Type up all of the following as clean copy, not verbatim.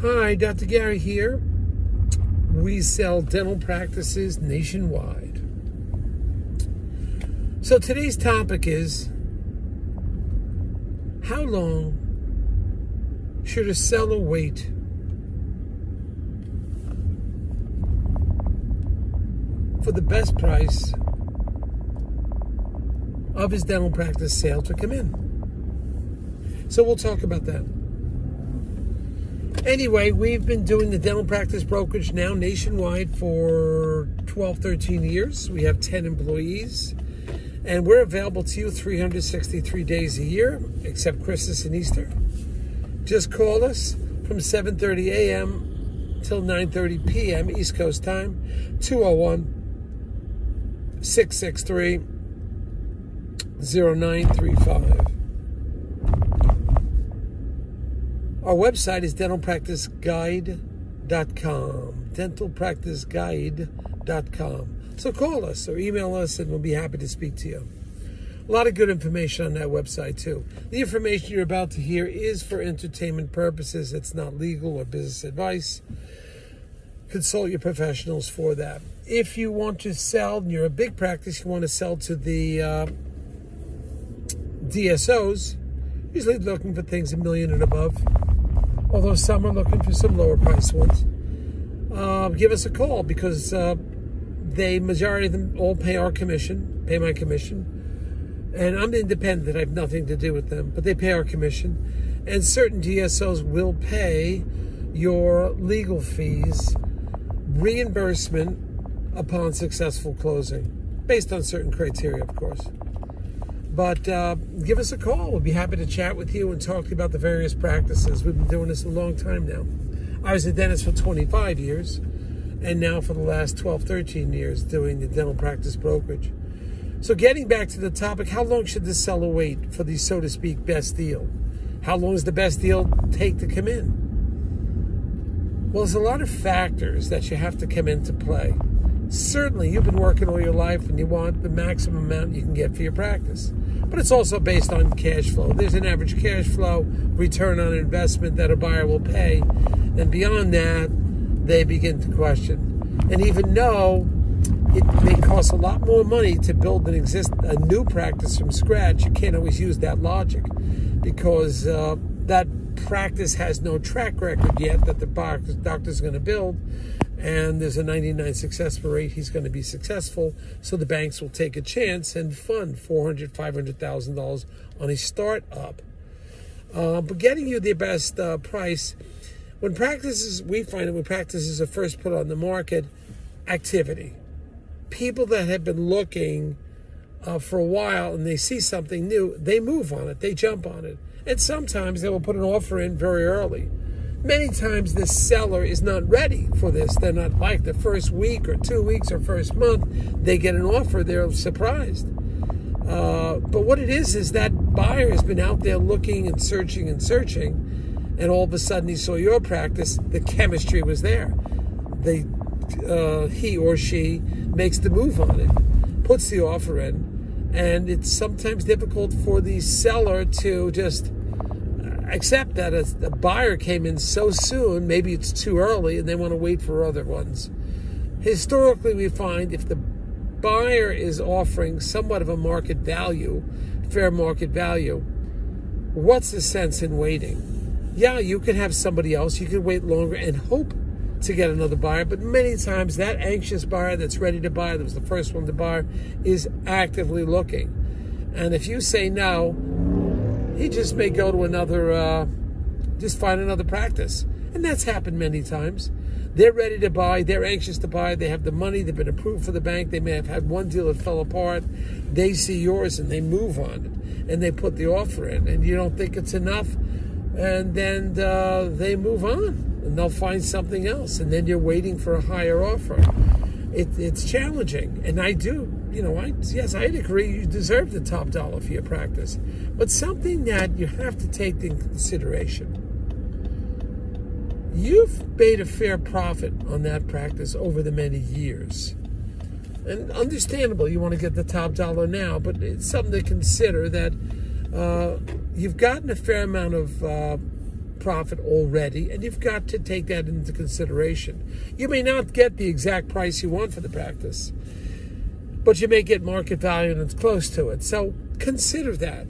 Hi, Dr. Gary here. We sell dental practices nationwide. So today's topic is, how long should a seller wait for the best price of his dental practice sale to come in? So we'll talk about that. Anyway, we've been doing the dental practice brokerage now nationwide for 12, 13 years. We have 10 employees, and we're available to you 363 days a year, except Christmas and Easter. Just call us from 7:30 a.m. till 9:30 p.m. East Coast time, 201-663-0935. Our website is dentalpracticeguide.com, dentalpracticeguide.com. So call us or email us and we'll be happy to speak to you. A lot of good information on that website too. The information you're about to hear is for entertainment purposes. It's not legal or business advice. Consult your professionals for that. If you want to sell, and you're a big practice, you want to sell to the DSOs, usually looking for things $1 million and above, although some are looking for some lower price ones. Give us a call because majority of them all pay my commission. And I'm independent, I have nothing to do with them, but they pay our commission. And certain DSOs will pay your legal fees, reimbursement upon successful closing, based on certain criteria, of course. But give us a call. We'll be happy to chat with you and talk to you about the various practices. We've been doing this a long time now. I was a dentist for 25 years, and now for the last 12, 13 years doing the dental practice brokerage. So getting back to the topic, how long should the seller wait for the, so to speak, best deal? How long does the best deal take to come in? Well, there's a lot of factors that you have to come into play. Certainly, you've been working all your life and you want the maximum amount you can get for your practice. But it's also based on cash flow. There's an average cash flow, return on investment that a buyer will pay. And beyond that, they begin to question. And even though it may cost a lot more money to build a new practice from scratch, you can't always use that logic because that practice has no track record yet that the doctor's going to build, and there's a 99% success rate. He's going to be successful, so the banks will take a chance and fund $400,000, $500,000 on a startup. But getting you the best price, when practices are first put on the market, activity. People that have been looking for a while and they see something new, they move on it, they jump on it. And sometimes they will put an offer in very early. Many times the seller is not ready for this. They're not like the first week or 2 weeks or first month. They get an offer, they're surprised. But what it is that buyer has been out there looking and searching, and all of a sudden he saw your practice, the chemistry was there. He or she makes the move on it, puts the offer in, and it's sometimes difficult for the seller to just accept that a buyer came in so soon. Maybe it's too early and they want to wait for other ones. Historically, we find if the buyer is offering somewhat of a market value, fair market value, what's the sense in waiting? Yeah, you could have somebody else. You could wait longer and hope to get another buyer, but many times that anxious buyer that's ready to buy, that was the first one to buy, is actively looking. And if you say no, he just may go to just find another practice. And that's happened many times. They're ready to buy, they're anxious to buy, they have the money, they've been approved for the bank, they may have had one deal that fell apart, they see yours and they move on it, and they put the offer in, and you don't think it's enough, and then they move on. And they'll find something else, and then you're waiting for a higher offer. It's challenging, and I agree you deserve the top dollar for your practice, but something that you have to take into consideration. You've made a fair profit on that practice over the many years, and understandable, you want to get the top dollar now, but it's something to consider that you've gotten a fair amount of profit already, and you've got to take that into consideration. You may not get the exact price you want for the practice, but you may get market value and it's close to it. So consider that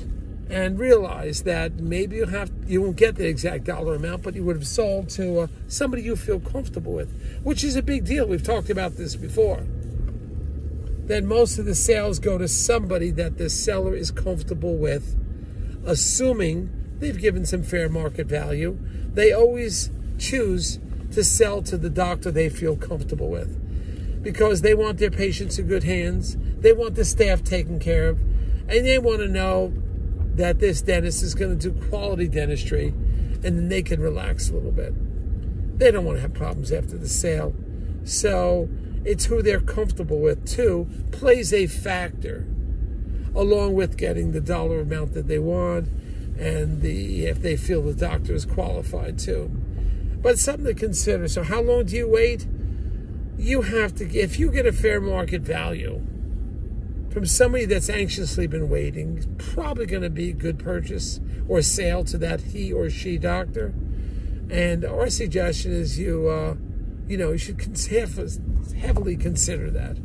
and realize that maybe you won't get the exact dollar amount, but you would have sold to somebody you feel comfortable with, which is a big deal. We've talked about this before. That most of the sales go to somebody that the seller is comfortable with, assuming they've given some fair market value. They always choose to sell to the doctor they feel comfortable with because they want their patients in good hands. They want the staff taken care of, and they want to know that this dentist is going to do quality dentistry, and then they can relax a little bit. They don't want to have problems after the sale. So it's who they're comfortable with, too, plays a factor, along with getting the dollar amount that they want, and if they feel the doctor is qualified, too. But it's something to consider. So how long do you wait? You have to, if you get a fair market value from somebody that's anxiously been waiting, it's probably going to be a good purchase or sale to that he or she doctor. And our suggestion is you should heavily consider that.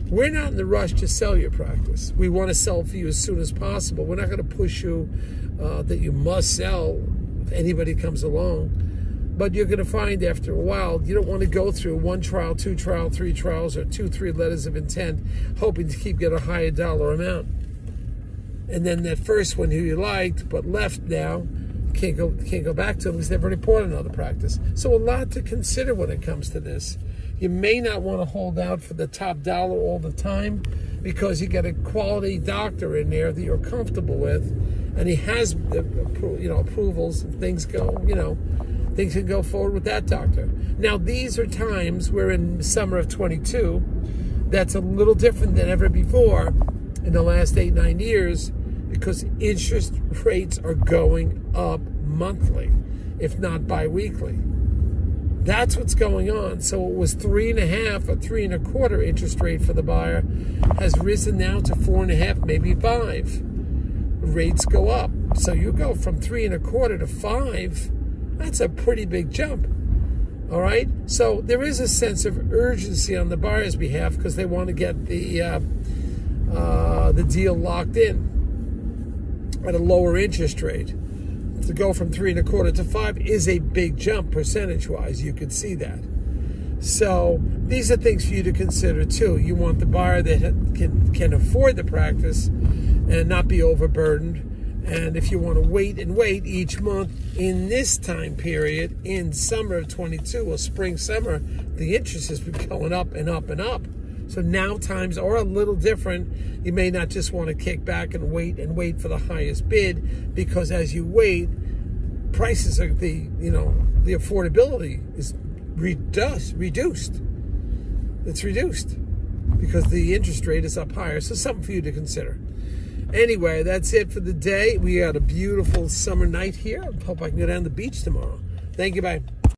We're not in the rush to sell your practice. We want to sell for you as soon as possible. We're not going to push you that you must sell if anybody comes along. But you're going to find after a while, you don't want to go through 1 trial, 2 trials, 3 trials, or 2, 3 letters of intent, hoping to get a higher dollar amount. And then that first one who you liked but left now, can't go back to them because they've already bought another practice. So a lot to consider when it comes to this. You may not want to hold out for the top dollar all the time because you get a quality doctor in there that you're comfortable with, and he has approvals, and things can go forward with that doctor. Now, these are times where in summer of 22, that's a little different than ever before in the last 8-9 years, because interest rates are going up monthly, if not bi-weekly. That's what's going on. So it was 3.5 or 3.25 interest rate for the buyer, has risen now to 4.5, maybe 5. Rates go up. So you go from 3.25 to 5. That's a pretty big jump. All right. So there is a sense of urgency on the buyer's behalf because they want to get the deal locked in at a lower interest rate. To go from 3.25 to 5 is a big jump percentage-wise. You could see that. So these are things for you to consider too. You want the buyer that can afford the practice and not be overburdened. And if you want to wait each month in this time period, in summer of 22 or spring, summer, the interest has been going up and up and up. So now times are a little different. You may not just want to kick back and wait for the highest bid, because as you wait, prices are the affordability is reduced. It's reduced because the interest rate is up higher. So something for you to consider. Anyway, that's it for the day. We got a beautiful summer night here. I hope I can go down to the beach tomorrow. Thank you, bye.